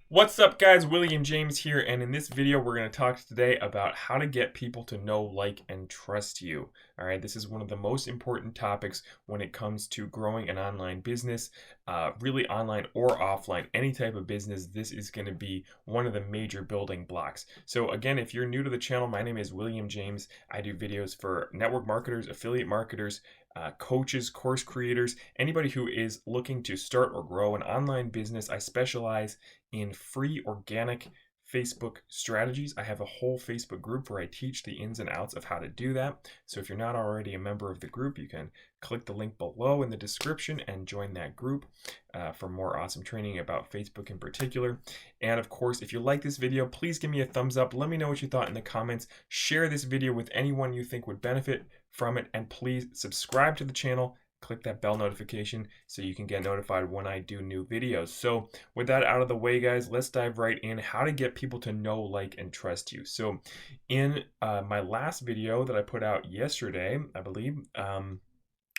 What's up, guys? William James here, and in this video we're going to talk today about how to get people to know, like, and trust you. All right, this is one of the most important topics when it comes to growing an online business, really online or offline, any type of business. This is going to be one of the major building blocks. So again, if you're new to the channel, my name is William James. I do videos for network marketers, affiliate marketers, coaches, course creators, anybody who is looking to start or grow an online business. I specialize in free organic Facebook strategies. I have a whole Facebook group where I teach the ins and outs of how to do that. So if you're not already a member of the group, you can click the link below in the description and join that group for more awesome training about Facebook in particular. And of course, if you like this video, please give me a thumbs up. Let me know what you thought in the comments. Share this video with anyone you think would benefit from it, and please subscribe to the channel. Click that bell notification so you can get notified when I do new videos. So with that out of the way, guys, let's dive right in. How to get people to know, like, and trust you. So in my last video that I put out yesterday, I believe,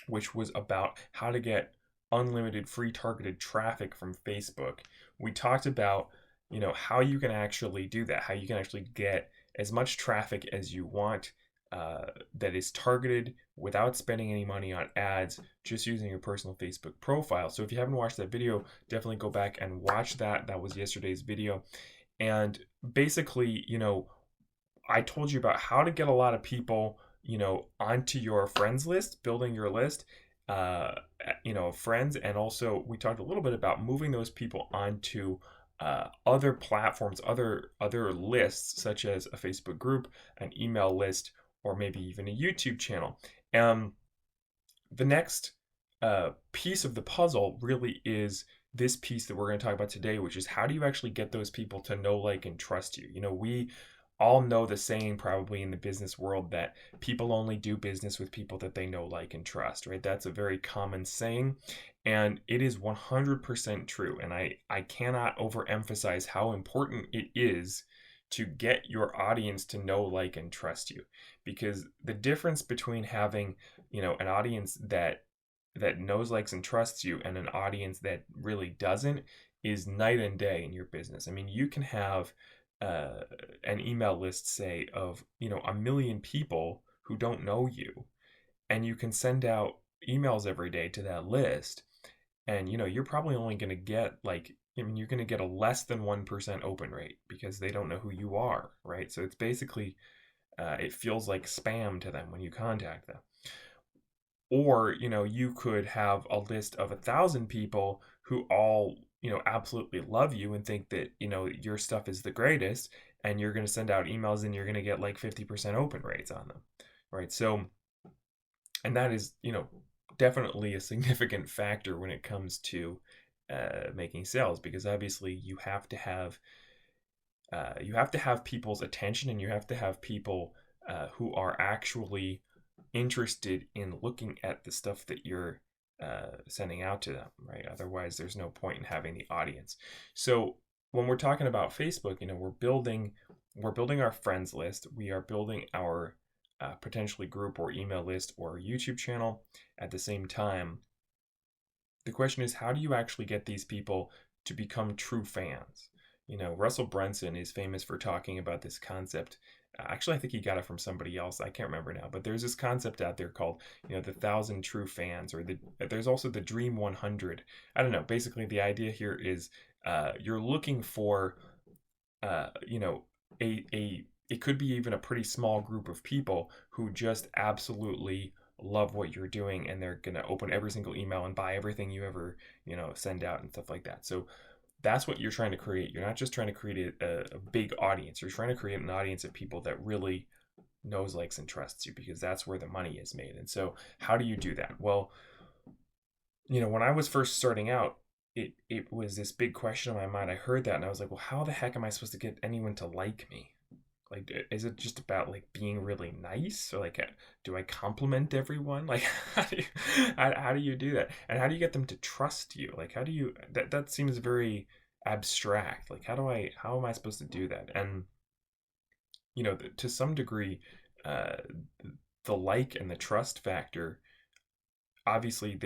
which was about how to get unlimited free targeted traffic from Facebook, we talked about, how you can actually do that, how you can actually get as much traffic as you want that is targeted without spending any money on ads, just using your personal Facebook profile. So if you haven't watched that video, definitely go back and watch that. That was yesterday's video. And basically, I told you about how to get a lot of people, onto your friends list, building your list, uh, friends. And also we talked a little bit about moving those people onto other platforms, other lists, such as a Facebook group, an email list, or maybe even a YouTube channel. The next piece of the puzzle really is this piece that we're going to talk about today, which is how do you actually get those people to know, like, and trust you? We all know the saying probably in the business world that people only do business with people that they know, like, and trust, right? That's a very common saying, and it is 100% true. And I cannot overemphasize how important it is to get your audience to know, like, and trust you, because the difference between having, an audience that knows, likes, and trusts you and an audience that really doesn't is night and day in your business. I mean, you can have uh, an email list, say, of, 1 million people who don't know you, and you can send out emails every day to that list, and you're probably only going to get, like, you're going to get a less than 1% open rate because they don't know who you are, right? So it's basically it feels like spam to them when you contact them. Or you could have a list of 1,000 people who all absolutely love you and think that your stuff is the greatest, and you're going to send out emails and you're going to get like 50% open rates on them, right? So, and that is definitely a significant factor when it comes to making sales, because obviously you have to have people's attention, and you have to have people who are actually interested in looking at the stuff that you're sending out to them, right? Otherwise, there's no point in having the audience. So when we're talking about Facebook, we're building our friends list. We are building our potentially group or email list or YouTube channel at the same time. The question is, how do you actually get these people to become true fans? Russell Brunson is famous for talking about this concept. Actually, I think he got it from somebody else. I can't remember now, but there's this concept out there called, the 1,000 true fans, or there's also the Dream 100. I don't know. Basically, the idea here is you're looking for, a it could be even a pretty small group of people who just absolutely love what you're doing, and they're going to open every single email and buy everything you ever send out and stuff like that. So that's what you're trying to create. You're not just trying to create a big audience. You're trying to create an audience of people that really knows, likes, and trusts you, because that's where the money is made. And so how do you do that? Well, when I was first starting out, it was this big question in my mind. I heard that and I was like, well, how the heck am I supposed to get anyone to like me? Like, is it just about like being really nice, or like, do I compliment everyone? Like, how do you do that? And how do you get them to trust you? Like, how do you, that seems very abstract. Like, how am I supposed to do that? And, to some degree, uh, the like and the trust factor, obviously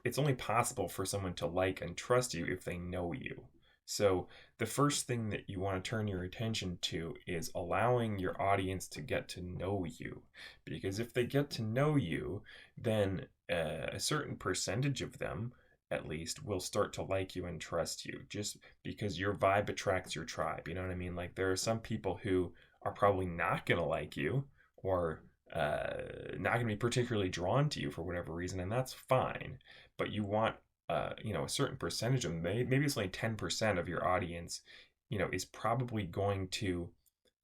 it's only possible for someone to like and trust you if they know you. So the first thing that you want to turn your attention to is allowing your audience to get to know you. Because if they get to know you, then a certain percentage of them, at least, will start to like you and trust you just because your vibe attracts your tribe. You know what I mean? Like there are some people who are probably not going to like you or not going to be particularly drawn to you for whatever reason, and that's fine. But you want a certain percentage of them, maybe it's only 10% of your audience, is probably going to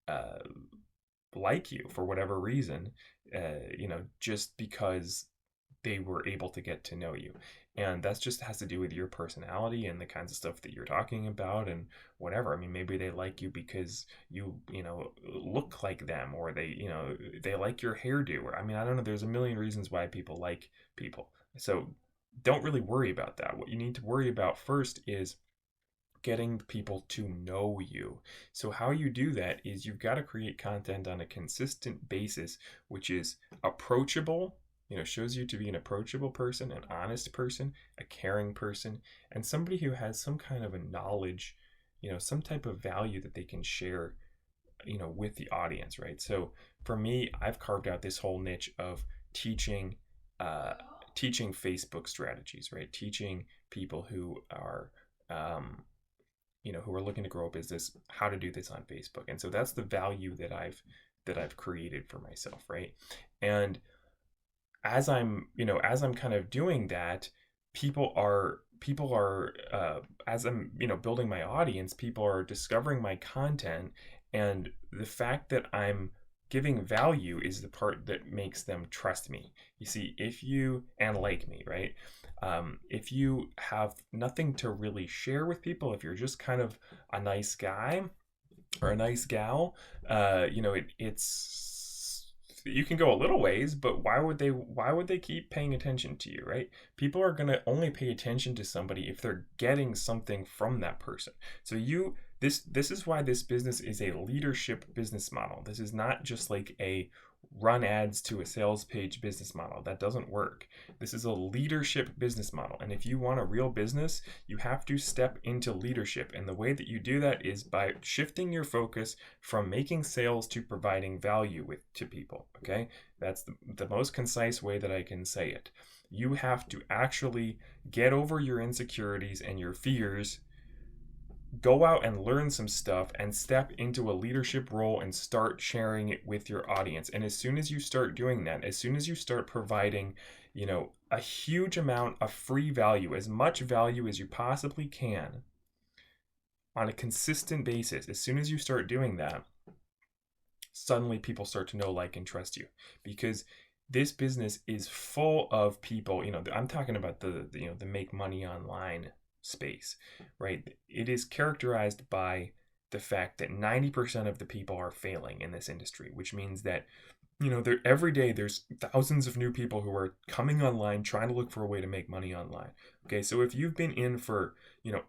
uh, like you for whatever reason, just because they were able to get to know you. And that's just has to do with your personality and the kinds of stuff that you're talking about and whatever. I mean, maybe they like you because you look like them, or they like your hairdo, or I mean, I don't know, there's a million reasons why people like people. So don't really worry about that. What you need to worry about first is getting people to know you. So how you do that is you've got to create content on a consistent basis, which is approachable, shows you to be an approachable person, an honest person, a caring person, and somebody who has some kind of a knowledge, some type of value that they can share, with the audience, right? So for me, I've carved out this whole niche of teaching uh, teaching Facebook strategies, right? Teaching people who are who are looking to grow a business how to do this on Facebook. And so that's the value that I've created for myself, right? And as I'm kind of doing that, people are as I'm building my audience, people are discovering my content, and the fact that I'm giving value is the part that makes them trust me. You see, if you and like me, right? If you have nothing to really share with people, if you're just kind of a nice guy or a nice gal, it's you can go a little ways, but why would they keep paying attention to you, right? People are going to only pay attention to somebody if they're getting something from that person. So this is why this business is a leadership business model. This is not just like a run ads to a sales page business model. That doesn't work. This is a leadership business model. And if you want a real business, you have to step into leadership. And the way that you do that is by shifting your focus from making sales to providing value to people. Okay? That's the most concise way that I can say it. You have to actually get over your insecurities and your fears, go out and learn some stuff, and step into a leadership role and start sharing it with your audience. And as soon as you start doing that, as soon as you start providing, a huge amount of free value, as much value as you possibly can on a consistent basis, as soon as you start doing that, suddenly people start to know, like, and trust you. Because this business is full of people, I'm talking about the make money online space, right? It is characterized by the fact that 90% of the people are failing in this industry, which means that every day there's thousands of new people who are coming online trying to look for a way to make money online. Okay, so if you've been in for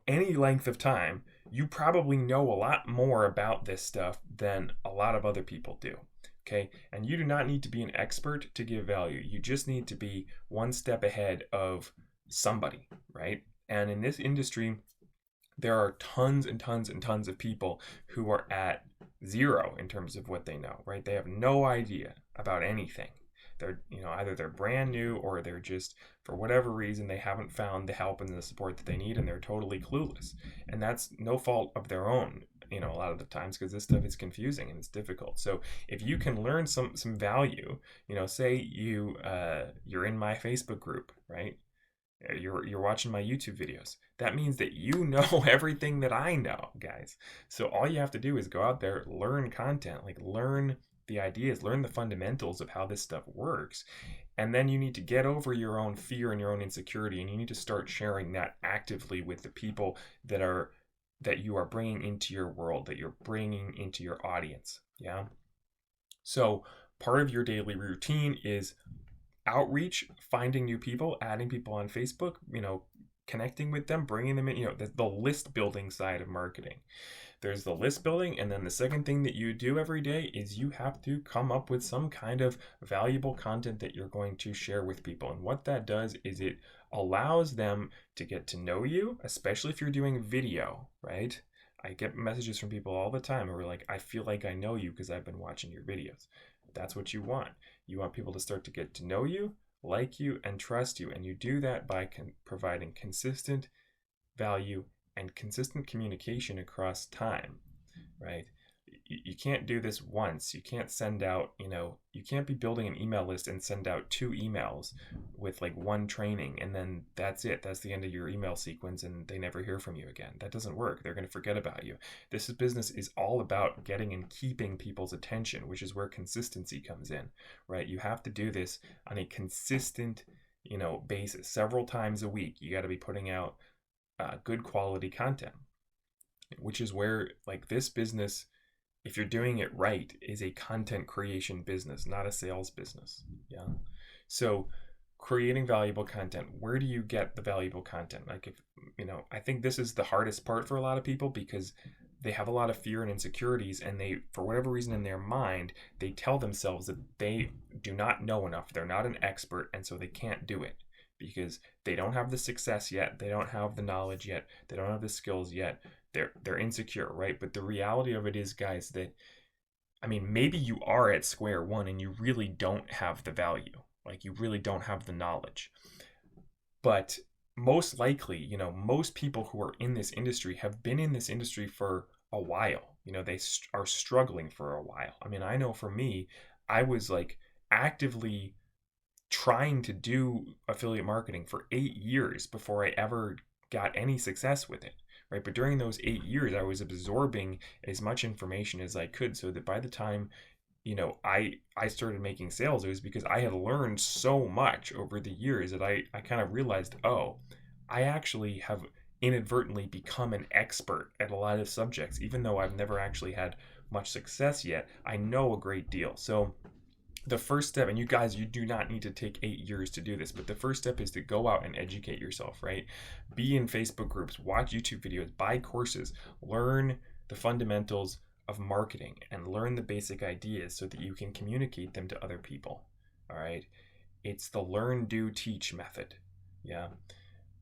any length of time, you probably know a lot more about this stuff than a lot of other people do. Okay, and you do not need to be an expert to give value. You just need to be one step ahead of somebody, right? And in this industry, there are tons and tons and tons of people who are at zero in terms of what they know, right? They have no idea about anything. They're, either they're brand new, or they're just, for whatever reason, they haven't found the help and the support that they need, and they're totally clueless. And that's no fault of their own, a lot of the times, because this stuff is confusing and it's difficult. So if you can learn some value, say you're in my Facebook group, right? You're watching my YouTube videos. That means that you know everything that I know, guys. So all you have to do is go out there, learn content, like learn the ideas, learn the fundamentals of how this stuff works. And then you need to get over your own fear and your own insecurity, and you need to start sharing that actively with the people that you are bringing into your world, that you're bringing into your audience. Yeah. So part of your daily routine is outreach, finding new people, adding people on Facebook, connecting with them, bringing them in, the list building side of marketing. There's the list building, and then the second thing that you do every day is you have to come up with some kind of valuable content that you're going to share with people. And what that does is it allows them to get to know you, especially if you're doing video, right? I get messages from people all the time who are like, I feel like I know you because I've been watching your videos. That's what you want. You want people to start to get to know you, like you, and trust you. And you do that by providing consistent value and consistent communication across time, right? You can't do this once. You can't send out, you can't be building an email list and send out 2 emails with like one training and then that's it. That's the end of your email sequence and they never hear from you again. That doesn't work. They're going to forget about you. This business is all about getting and keeping people's attention, which is where consistency comes in, right? You have to do this on a consistent, basis. Several times a week, you got to be putting out good quality content, which is where like this business, if you're doing it right, is a content creation business, not a sales business. Yeah. So creating valuable content, where do you get the valuable content? Like, if I think this is the hardest part for a lot of people because they have a lot of fear and insecurities, and they, for whatever reason in their mind, they tell themselves that they do not know enough, they're not an expert, and so they can't do it because they don't have the success yet, they don't have the knowledge yet, they don't have the skills yet. They're insecure, right? But the reality of it is, guys, that maybe you are at square one and you really don't have the value, like you really don't have the knowledge. But most likely, most people who are in this industry have been in this industry for a while. They are struggling for a while. I know for me, I was like actively trying to do affiliate marketing for 8 years before I ever got any success with it. Right. But during those 8 years, I was absorbing as much information as I could so that by the time, I started making sales, it was because I had learned so much over the years that I kind of realized, oh, I actually have inadvertently become an expert at a lot of subjects, even though I've never actually had much success yet. I know a great deal. So the first step, and you guys, you do not need to take 8 years to do this, but the first step is to go out and educate yourself, right? Be in Facebook groups, watch YouTube videos, buy courses, learn the fundamentals of marketing, and learn the basic ideas so that you can communicate them to other people, all right? It's the learn, do, teach method, yeah?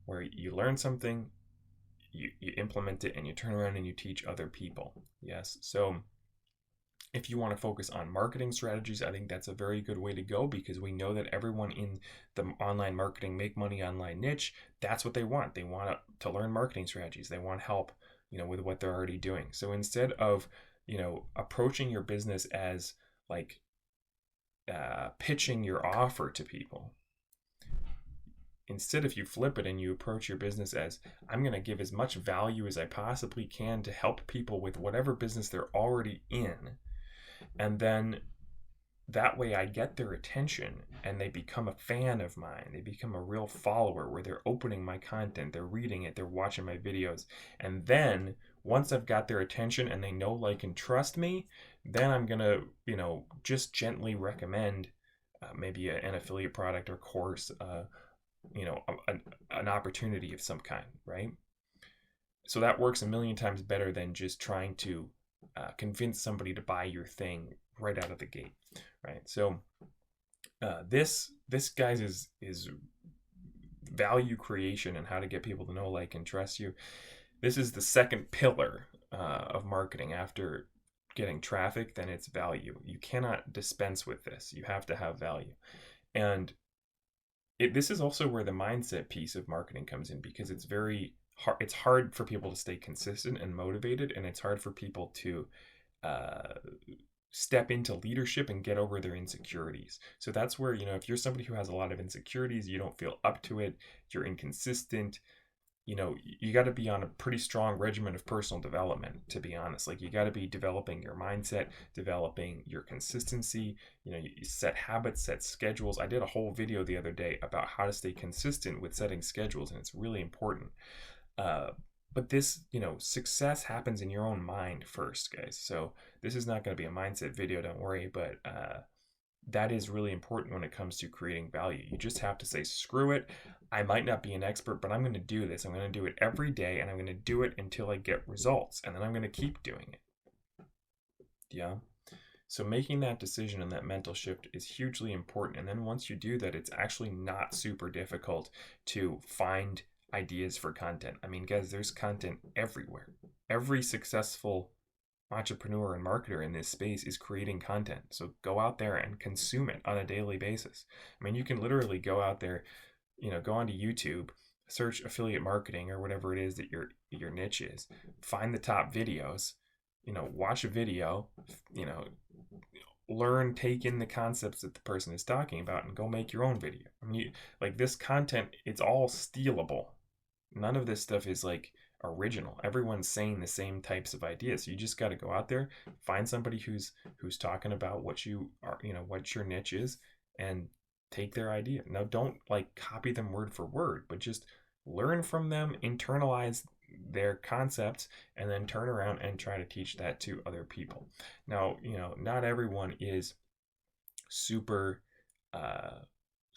Where you learn something, you implement it, and you turn around and you teach other people, yes? So if you want to focus on marketing strategies, I think that's a very good way to go because we know that everyone in the online marketing, make money online niche, that's what they want. They want to learn marketing strategies. They want help, with what they're already doing. So instead of, approaching your business as like pitching your offer to people, instead, if you flip it and you approach your business as, I'm going to give as much value as I possibly can to help people with whatever business they're already in. And then that way I get their attention and they become a fan of mine. They become a real follower where they're opening my content, they're reading it, they're watching my videos. And then once I've got their attention and they know, like, and trust me, then I'm going to, just gently recommend maybe an affiliate product or course, an opportunity of some kind, right? So that works a million times better than just trying to convince somebody to buy your thing right out of the gate, right? So this guys is value creation and how to get people to know, like, and trust you. This is the second pillar of marketing after getting traffic. Then it's value. You cannot dispense with this. You have to have value, and this is also where the mindset piece of marketing comes in because it's very hard. It's hard for people to stay consistent and motivated, and it's hard for people to step into leadership and get over their insecurities. So that's where, if you're somebody who has a lot of insecurities, you don't feel up to it, you're inconsistent, you got to be on a pretty strong regimen of personal development, to be honest. Like, you got to be developing your mindset, developing your consistency, you set habits, set schedules. I did a whole video the other day about how to stay consistent with setting schedules, and it's really important. But this, success happens in your own mind first, guys. So this is not going to be a mindset video, don't worry, but that is really important when it comes to creating value. You just have to say, screw it. I might not be an expert, but I'm going to do this. I'm going to do it every day, and I'm going to do it until I get results, and then I'm going to keep doing it. Yeah. So making that decision and that mental shift is hugely important. And then once you do that, it's actually not super difficult to find ideas for content. I mean, guys, there's content everywhere. Every successful entrepreneur and marketer in this space is creating content. So go out there and consume it on a daily basis. I mean, you can literally go out there, go onto YouTube, search affiliate marketing or whatever it is that your niche is, find the top videos, watch a video, learn, take in the concepts that the person is talking about, and go make your own video. I mean, like, this content, it's all stealable. None of this stuff is like original. Everyone's saying the same types of ideas. So you just got to go out there, find somebody who's talking about what you are, what your niche is, and take their idea. Now, don't like copy them word for word, but just learn from them, internalize their concepts, and then turn around and try to teach that to other people. Now, not everyone is super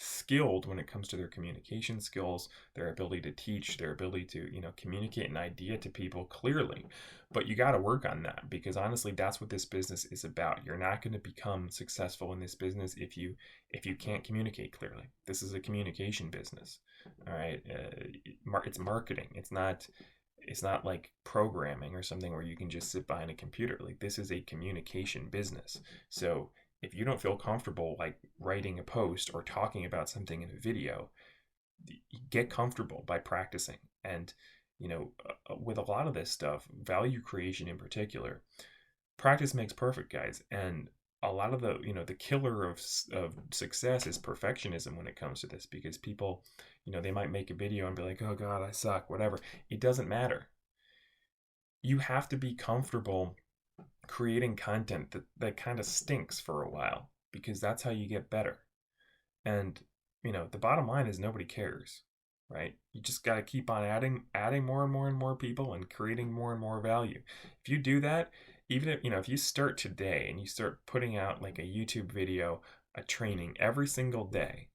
skilled when it comes to their communication skills, their ability to teach, their ability to, communicate an idea to people clearly. But you got to work on that, because honestly, that's what this business is about. You're not going to become successful in this business if you can't communicate clearly. This is a communication business. All right. It's marketing. It's not like programming or something where you can just sit behind a computer. Like, this is a communication business. So if you don't feel comfortable like writing a post or talking about something in a video, get comfortable by practicing. And with a lot of this stuff, value creation in particular, practice makes perfect, guys. And a lot of the the killer of success is perfectionism when it comes to this, because people, they might make a video and be like, oh god, I suck, whatever. It doesn't matter. You have to be comfortable creating content that kind of stinks for a while, because that's how you get better. And the bottom line is nobody cares, right? You just got to keep on adding more and more and more people and creating more and more value. If you do that, even if if you start today and you start putting out like a YouTube video, a training every single day,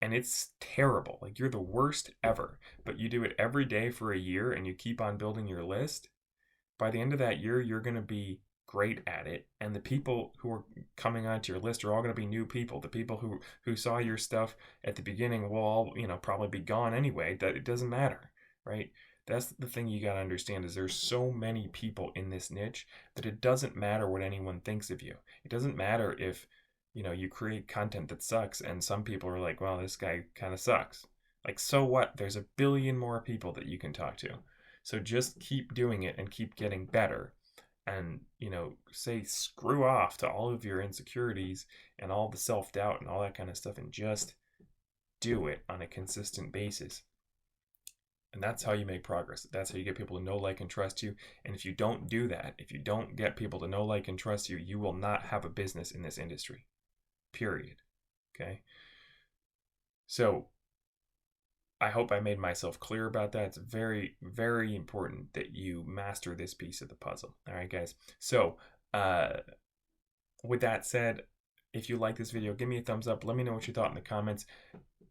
and it's terrible, like you're the worst ever, but you do it every day for a year and you keep on building your list, by the end of that year, you're going to be great at it. And the people who are coming onto your list are all going to be new people. The people who saw your stuff at the beginning will all, probably be gone anyway. That it doesn't matter, right? That's the thing you got to understand, is there's so many people in this niche that it doesn't matter what anyone thinks of you. It doesn't matter if, you create content that sucks and some people are like, well, this guy kind of sucks. Like, so what? There's a billion more people that you can talk to. So just keep doing it and keep getting better, and say screw off to all of your insecurities and all the self-doubt and all that kind of stuff, and just do it on a consistent basis. And that's how you make progress. That's how you get people to know, like, and trust you. And if you don't do that, if you don't get people to know, like, and trust you, you will not have a business in this industry, period. Okay? So I hope I made myself clear about that. It's very, very important that you master this piece of the puzzle. All right, guys. So with that said, if you like this video, give me a thumbs up. Let me know what you thought in the comments.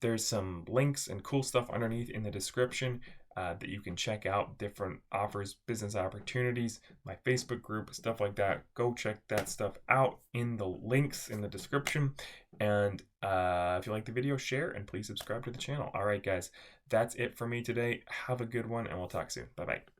There's some links and cool stuff underneath in the description that you can check out, different offers, business opportunities, my Facebook group, stuff like that. Go check that stuff out in the links in the description. And if you like the video, share, and please subscribe to the channel. All right, guys, that's it for me today. Have a good one, and we'll talk soon. Bye-bye.